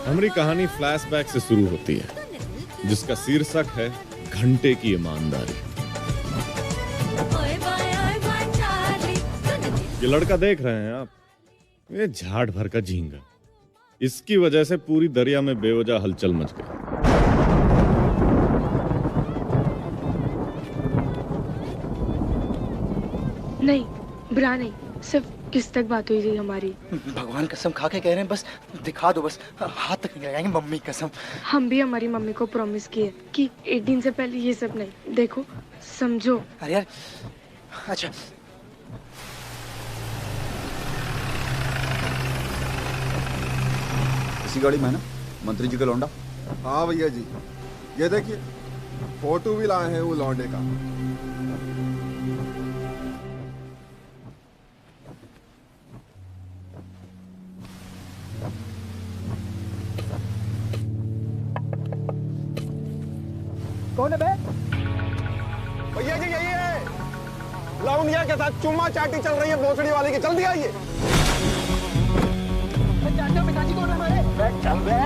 हमारी कहानी फ्लैशबैक से शुरू होती है, जिसका शीर्षक है घंटे की ईमानदारी। ये लड़का देख रहे हैं आप, ये झाड़ भर का झींगा। इसकी वजह से पूरी दरिया में बेवजह हलचल मच गई। नहीं, बुरा नहीं, सिर्फ किस तक बात हुई थी हमारी। भगवान कसम खा के कह रहे हैं, बस दिखा दो, बस हाथ तक नहीं लगाएंगे, मम्मी कसम। हम भी हमारी मम्मी को प्रॉमिस किए कि एक दिन से पहले ये सब नहीं। देखो, समझो। अरे यार, अच्छा इसी गाड़ी में है ना मंत्री जी का लौंडा? हाँ भैया जी, ये देखिए फोटो भी लाए हैं वो लौंडे का। कौन है बे? भैया जी यही है, लौंडिया के साथ चुम्मा चाटी चल रही है भोसड़ी वाले की। जल्दी आइए। पिताजी कौन है हमारे? चल बे।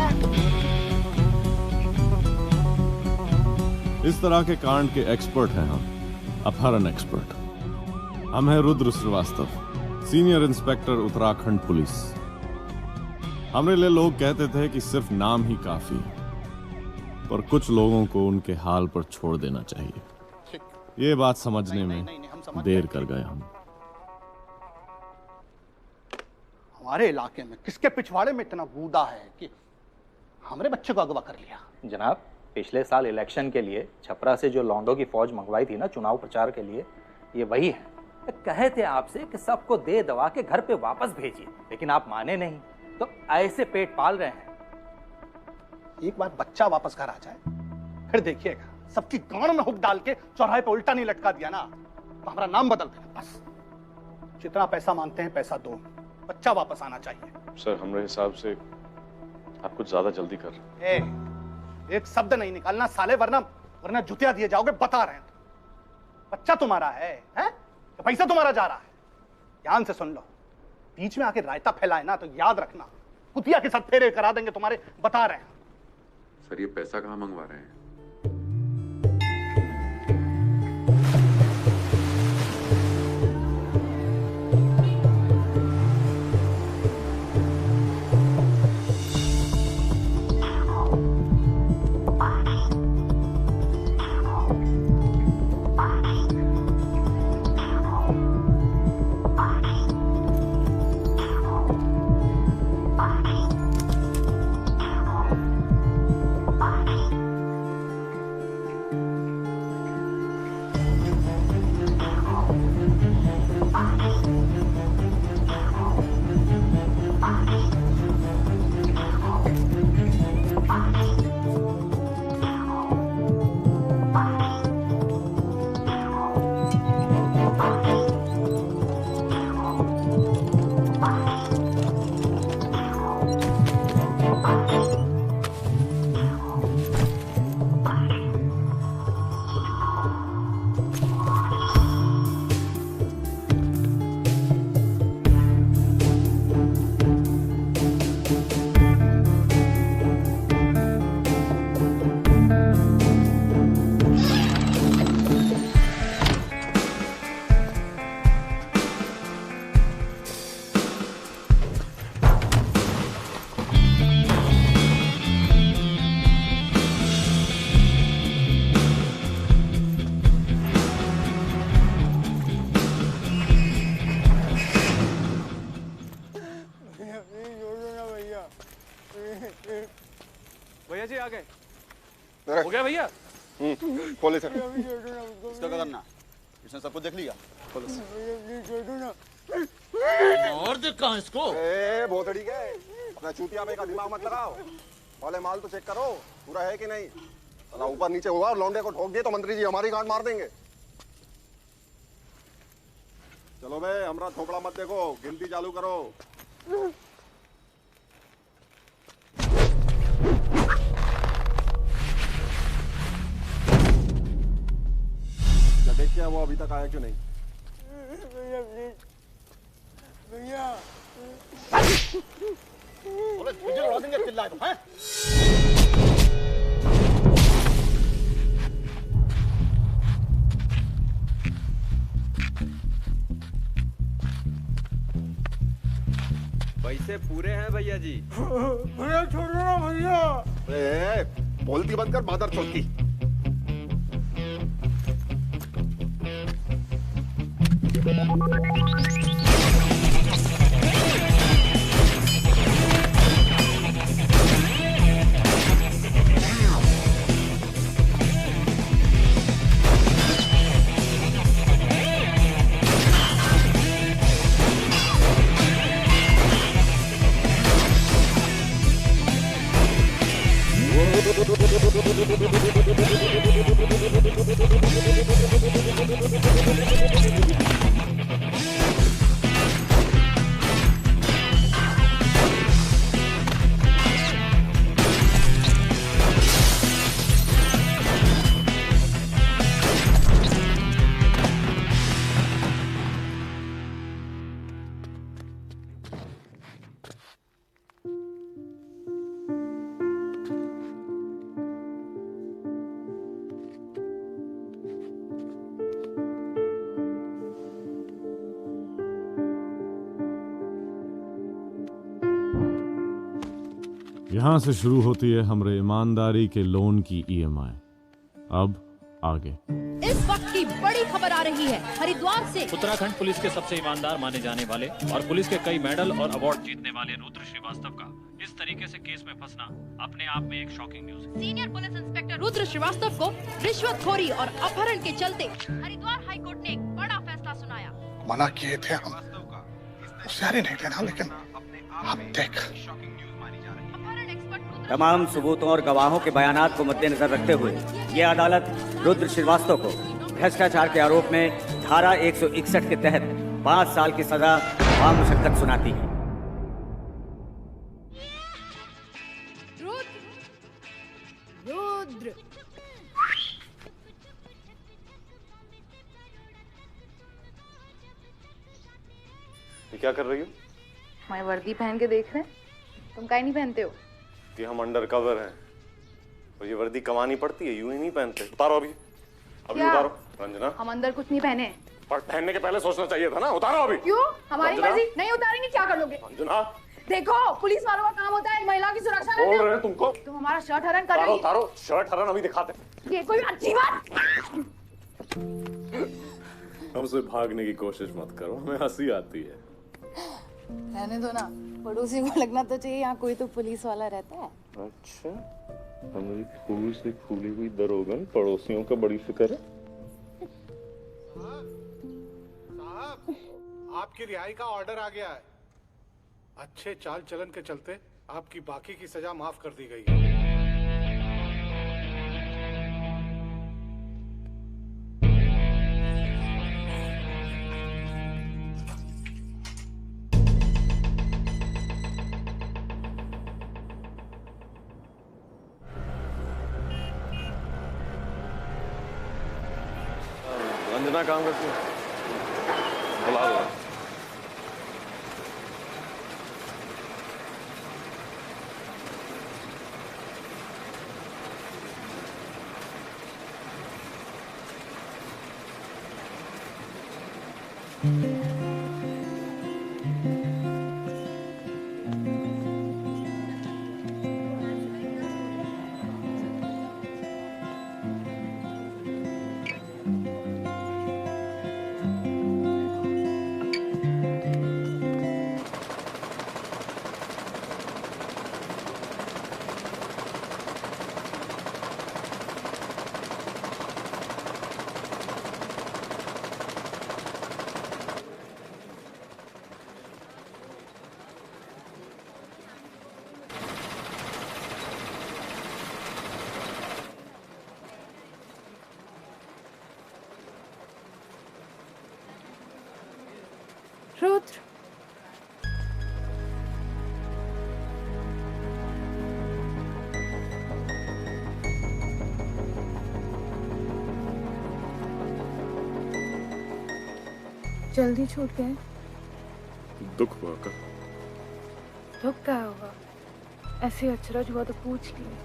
इस तरह के कांड के एक्सपर्ट हैं हम, अपहरण एक्सपर्ट। हम हैं Rudra Shrivastava, senior inspector Uttarakhand police. हमारे लिए लोग कहते थे कि सिर्फ नाम ही काफी है, पर कुछ लोगों को उनके हाल पर छोड़ देना चाहिए। ये बात समझने में देर कर गए हम। हमारे इलाके में किसके पिछवाड़े में इतना बूदा है कि हमारे बच्चे को अगवा कर लिया? जनाब, पिछले साल इलेक्शन के लिए छपरा से जो लौंडों की फौज मंगवाई थी ना चुनाव प्रचार के लिए, ये वही है। कहे थे आपसे कि सबको दे दवा के घर पे वापस भेजिए, लेकिन आप माने नहीं, तो ऐसे पेट पाल रहे हैं। एक बार बच्चा वापस घर आ जाए, फिर देखिएगा सबकी गांड में हुक डाल के चौराहे पे उल्टा नहीं लटका दिया ना, तो हमारा नाम बदल देना। बस जितना पैसा मांगते हैं पैसा दो, बच्चा वापस आना चाहिए। सर, हमारे हिसाब से आप कुछ ज्यादा जल्दी कर रहे हैं। एक शब्द नहीं निकालना साले, वरना जुतिया दिए जाओगे। बता रहे हैं, बच्चा तुम्हारा है तो पैसा तुम्हारा जा रहा है। ध्यान से सुन लो, बीच में आके रायता फैलाए ना तो याद रखना, कुतिया के साथ फेरे करा देंगे तुम्हारे। बता रहे हैं। सर, ये पैसा कहाँ मंगवा रहे हैं? भैया जी आ गए। हो गया भैया? पुलिस है। इसका क्या करना? इसने सब कुछ देख लिया। और देख कहाँ इसको? भोसड़ी के अपना चूतिया पे का दिमाग मत लगाओ। वाले माल तो चेक करो पूरा है कि नहीं। साला ऊपर नीचे हुआ और लौंडे को ठोक दिए तो मंत्री जी हमारी गांड मार देंगे। चलो बे, हमरा थोपड़ा मत देखो, गिनती चालू करो। देखिए वो अभी तक आया क्यों नहीं? बोले तुझे उड़ा देंगे चिल्लाए तो, हैं? पैसे पूरे हैं भैया जी। भैया छोड़ो ना भैया। बोलती बंद कर मादर चौथ की। यहाँ से शुरू होती है हमरे ईमानदारी के लोन की ईएमआई। अब आगे। इस वक्त की बड़ी खबर आ रही है हरिद्वार से। उत्तराखंड पुलिस के सबसे ईमानदार माने जाने वाले और पुलिस के कई मेडल और अवार्ड जीतने वाले रुद्र श्रीवास्तव का इस तरीके से केस में फंसना अपने आप में एक शॉकिंग न्यूज है। Senior police inspector Rudra Shrivastava को रिश्वतखोरी और अपहरण के चलते हरिद्वार हाईकोर्ट ने एक बड़ा फैसला सुनाया। मना किए थे हम, होशियारी नहीं लेना, लेकिन अब देख। तमाम सबूतों और गवाहों के बयानात को मद्देनजर रखते हुए ये अदालत रुद्र श्रीवास्तव को भ्रष्टाचार के आरोप में धारा 161 के तहत 5 साल की सजा मुशक्कत सुनाती है। रुद्र ये क्या कर रही हो? मैं वर्दी पहन के देख रहे हैं, तुम काहे नहीं पहनते हो? कि हम अंडर कवर हैं और ये वर्दी कमानी पड़ती है, यूं ही नहीं पहनते। उतारो अभी, अभी क्या? उतारो रंजना। हम अंदर कुछ नहीं पहने। पर पहनने के पहले सोचना चाहिए था ना। उतारो अभी। क्यों? हमारी रंजना? मर्जी। नहीं उतारेंगे क्या कर लोगे? रंजना देखो, पुलिस वालों का काम होता है महिला की सुरक्षा बोल करना। रहे हैं तुमको। तुम हमारा शर्ट हरण कर उतारो रही उतारो शर्ट हरण अभी दिखाते हैं। ये कोई अच्छी बात? हमसे भागने की कोशिश मत करो, हमें हंसी आती है। रहने दो ना, पड़ोसी को लगना तो चाहिए यहाँ कोई तो पुलिस वाला रहता है। अच्छा, हमारी फूल से फूली हुई दरोगन पड़ोसियों का बड़ी फिक्र है। साहब, आपकी रिहाई का ऑर्डर आ गया है। अच्छे चाल चलन के चलते आपकी बाकी की सजा माफ कर दी गई है। रंजना काम करती है, बुला लो। रुद्र, जल्दी छूट गए। दुख हुआ का? दुख क्या होगा, ऐसे अचरज हुआ तो पूछ लिए।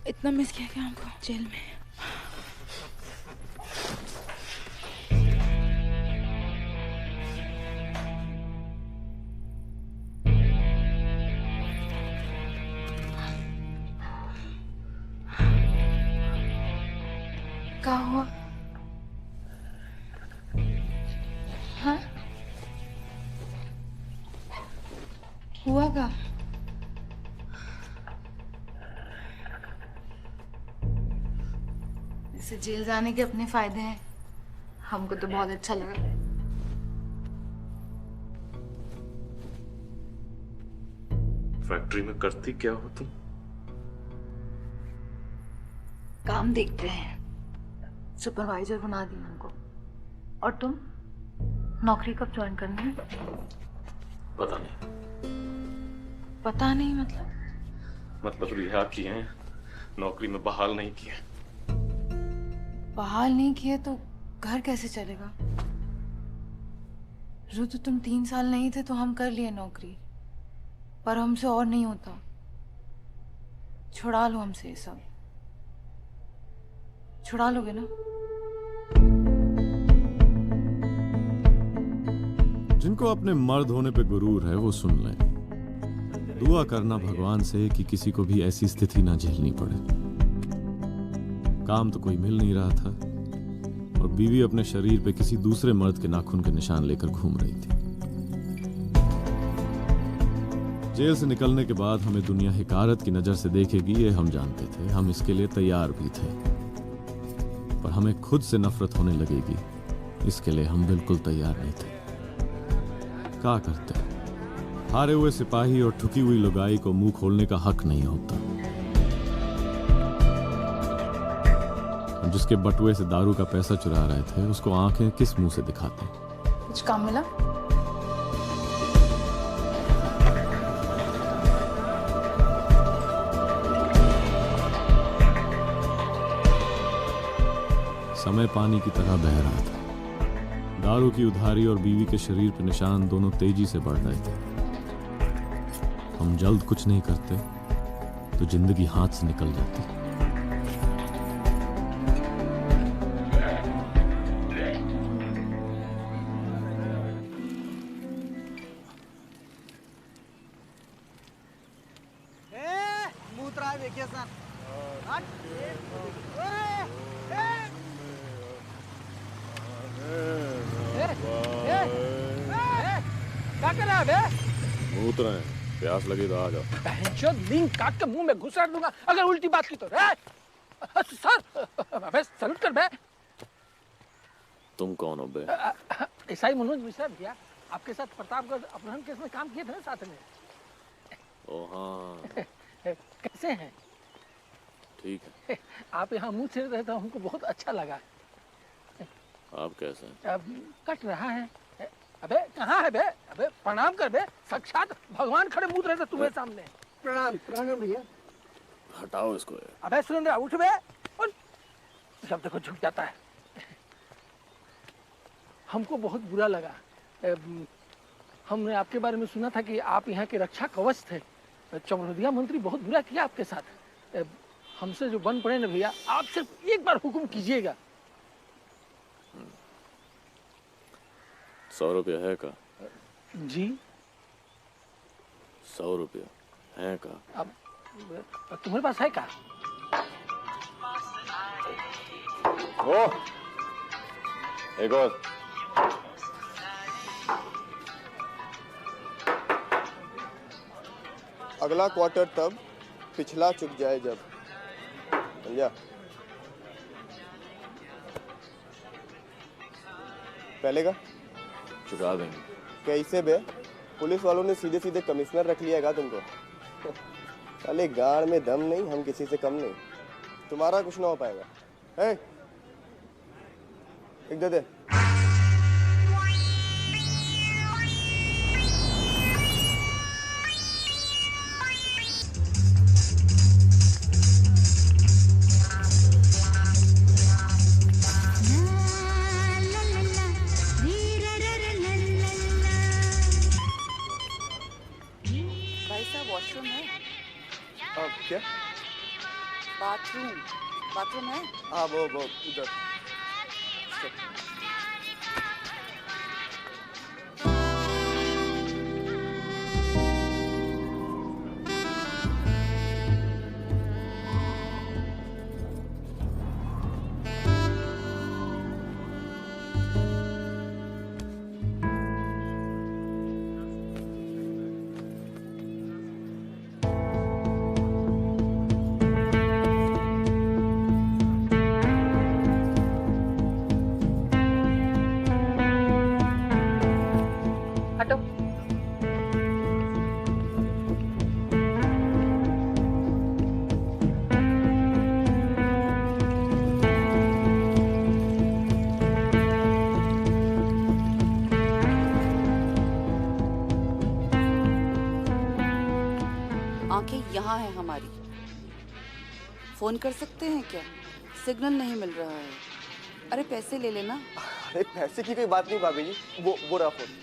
इतना मिस किया क्या हमको जेल में? क्या हुआ? हाँ? हुआ क्या? इसे जेल जाने के अपने फायदे हैं, हमको तो बहुत अच्छा लगा। फैक्ट्री में करती क्या हो तुम? काम देखते हैं, सुपरवाइजर बना दिया हमको। और तुम नौकरी कब ज्वाइन करनी है? पता नहीं। पता नहीं मतलब रिहा किए हैं, नौकरी में बहाल नहीं किए। बहाल नहीं किए तो घर कैसे चलेगा? रुतु, तुम 3 साल नहीं थे तो हम कर लिए नौकरी, पर हमसे और नहीं होता। छुड़ा लो हमसे ये सब, छुड़ा लोगे ना? जिनको अपने मर्द होने पे गुरूर है वो सुन लें। दुआ करना भगवान से कि किसी को भी ऐसी स्थिति ना झेलनी पड़े। काम तो कोई मिल नहीं रहा था और बीवी अपने शरीर पे किसी दूसरे मर्द के नाखून के निशान लेकर घूम रही थी। जेल से निकलने के बाद हमें दुनिया हिकारत की नजर से देखेगी ये हम जानते थे, हम इसके लिए तैयार भी थे, पर हमें खुद से नफरत होने लगेगी इसके लिए हम बिल्कुल तैयार नहीं थे। क्या करते, हारे हुए सिपाही और ठुकी हुई लुगाई को मुंह खोलने का हक नहीं होता। जिसके बटुए से दारू का पैसा चुरा रहे थे उसको आंखें किस मुंह से दिखाते? कुछ काम मिला? समय पानी की तरह बह रहा था। दारू की उधारी और बीवी के शरीर पर निशान दोनों तेजी से बढ़ रहे थे। हम जल्द कुछ नहीं करते तो जिंदगी हाथ से निकल जाती। प्यास लगी तो आ जाओ। लिंक काट के मुंह में घुसा दूंगा अगर उल्टी बात की तो। सर, अबे सल्यूट कर बे। तुम कौन हो बे? एसआई मनोज मिश्रा भैया, आपके साथ प्रतापगढ़ अपहरण केस में काम किए थे ना साथ में। ओ हाँ। कैसे हैं? ठीक है। आप यहाँ मुंह से रहता हमको बहुत अच्छा लगा। आप कैसे हैं? कट रहा है। अबे कहाँ है बे? अबे प्रणाम कर बे, साक्षात भगवान खड़े मुंह रहते तुम्हारे सामने। प्रणाम प्रणाम भैया। हटाओ इसको। अबे सुरेंद्र उठ बे, और जब देखो झुक जाता है। हमको बहुत बुरा लगा। हमने आपके बारे में सुना था कि आप यहाँ के रक्षा कवच थे। चमरौदिया मंत्री बहुत बुरा किया आपके साथ। हमसे जो बन पड़े ना भैया, आप सिर्फ एक बार हुक्म कीजिएगा, 100 रुपया है का? जी 100 रुपया है का? अब तुम्हारे पास है क्या? ओ, एक और। अगला क्वार्टर तब पिछला चुक जाए जब, समझा? पहले का चुका देंगे। कैसे बे? पुलिस वालों ने सीधे सीधे कमिश्नर रख लिया है तुमको? अरे गाड़ में दम नहीं, हम किसी से कम नहीं। तुम्हारा कुछ ना हो पाएगा। है? एक दे दे। वॉशरूम है? क्या? बाथरूम है? हाँ वो उधर। हटो। आंखें यहाँ है हमारी। फोन कर सकते हैं क्या? सिग्नल नहीं मिल रहा है। अरे पैसे ले लेना। अरे पैसे की कोई बात नहीं भाभी जी, वो रहा फोन।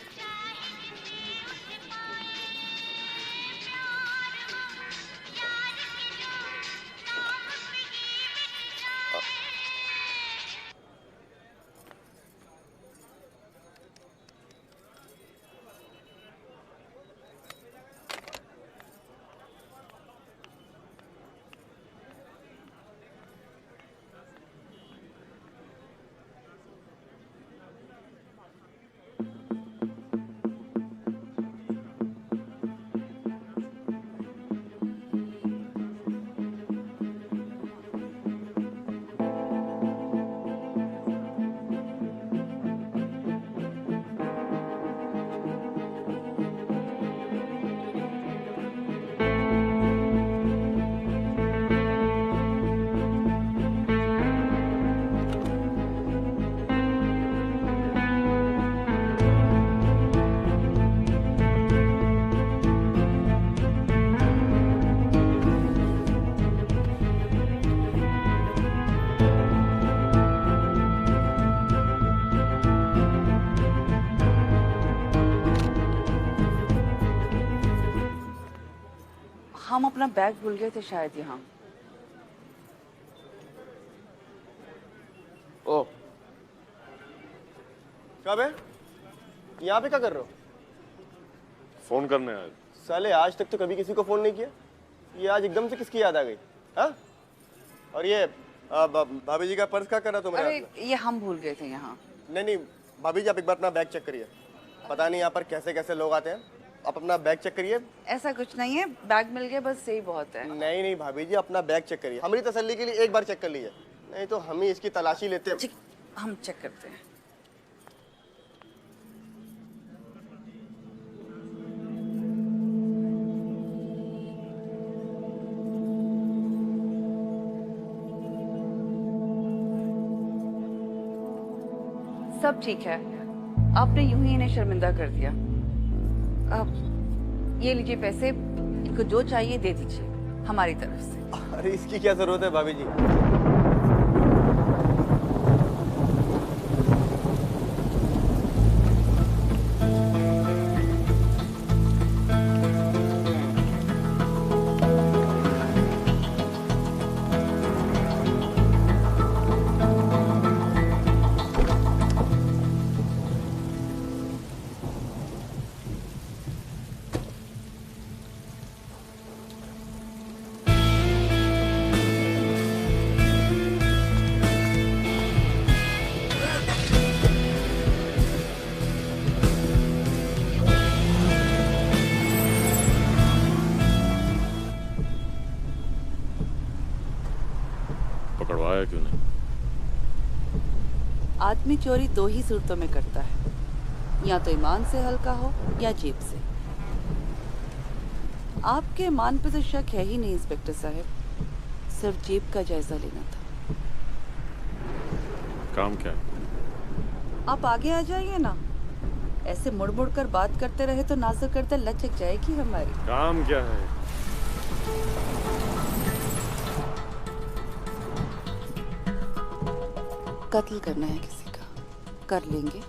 हम अपना बैग भूल गए थे शायद यहाँ। ओ, कब है? यहाँ पे क्या कर रहे हो? फोन करने आए। साले आज तक तो कभी किसी को फोन नहीं किया, ये आज एकदम से किसकी याद आ गई? हाँ? और ये भाभी जी का पर्स क्या कर रहा तुम्हारे हाथ में? अरे ये हम भूल गए थे यहाँ। नहीं भाभी जी, आप एक बार अपना बैग चेक करिए। पता नहीं यहाँ पर कैसे कैसे लोग आते हैं। आप अपना बैग चेक करिए। ऐसा कुछ नहीं है, बैग मिल गया बस यही बहुत है। नहीं भाभी जी, अपना बैग चेक करिए। हमारी तसल्ली के लिए एक बार चेक कर लीजिए, नहीं तो हम ही इसकी तलाशी लेते हैं। हम चेक करते हैं। सब ठीक है, आपने यूं ही इन्हें शर्मिंदा कर दिया। अब ये लीजिए पैसे, इनको जो चाहिए दे दीजिए हमारी तरफ से। अरे इसकी क्या जरूरत है भाभी जी? पकड़वाया क्यों नहीं? आदमी चोरी दो ही सूरतों में करता है, या तो ईमान से हल्का हो या जेब से। आपके ईमान पे तो शक है ही नहीं इंस्पेक्टर साहब, सिर्फ जेब का जायजा लेना था। काम क्या है? आप आगे आ जाइए ना, ऐसे मुड़ मुड़ कर बात करते रहे तो नाजुक करते लचक जाएगी हमारी। काम क्या है? कत्ल करना है किसी का, कर लेंगे।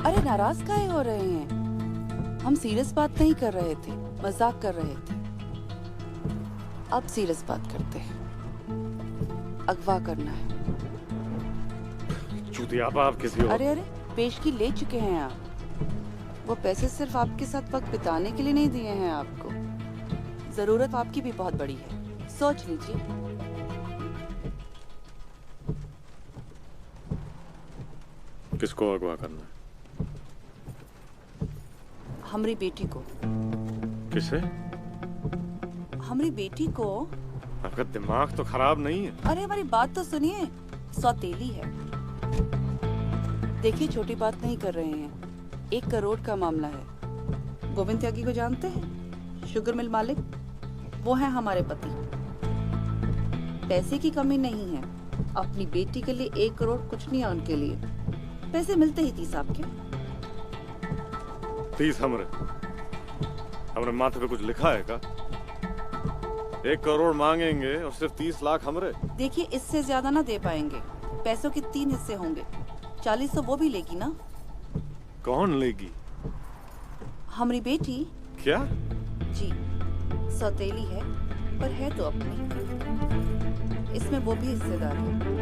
अरे नाराज काहे हो रहे हैं? हम सीरियस बात नहीं कर रहे थे, मजाक कर रहे थे। अब सीरियस बात करते हैं। अगवा करना है। चूतियापा आप किसी और। अरे अरे, पेशगी ले चुके हैं आप। वो पैसे सिर्फ आपके साथ वक्त बिताने के लिए नहीं दिए हैं आपको, जरूरत आपकी भी बहुत बड़ी है, सोच लीजिए। किसको अगवा करना है? हमारी बेटी को। किसे? हमारी बेटी को। आपका दिमाग तो खराब नहीं है? अरे हमारी बात तो सुनिए, सौतेली है। देखिए छोटी बात नहीं कर रहे हैं, 1 करोड़ का मामला है। गोविंद त्यागी को जानते हैं? शुगर मिल मालिक, वो है हमारे पति। पैसे की कमी नहीं है, अपनी बेटी के लिए 1 करोड़ कुछ नहीं है उनके लिए। पैसे मिलते ही 30 आपके। 30 हमरे माथे पे कुछ लिखा है का? 1 करोड़ मांगेंगे और सिर्फ 30 लाख हमरे? देखिए इससे ज्यादा ना दे पाएंगे, पैसों के 3 हिस्से होंगे। 40 तो वो भी लेगी ना। कौन लेगी? हमारी बेटी। क्या? जी, सौतेली है पर है तो अपनी, इसमें वो भी हिस्सेदार है।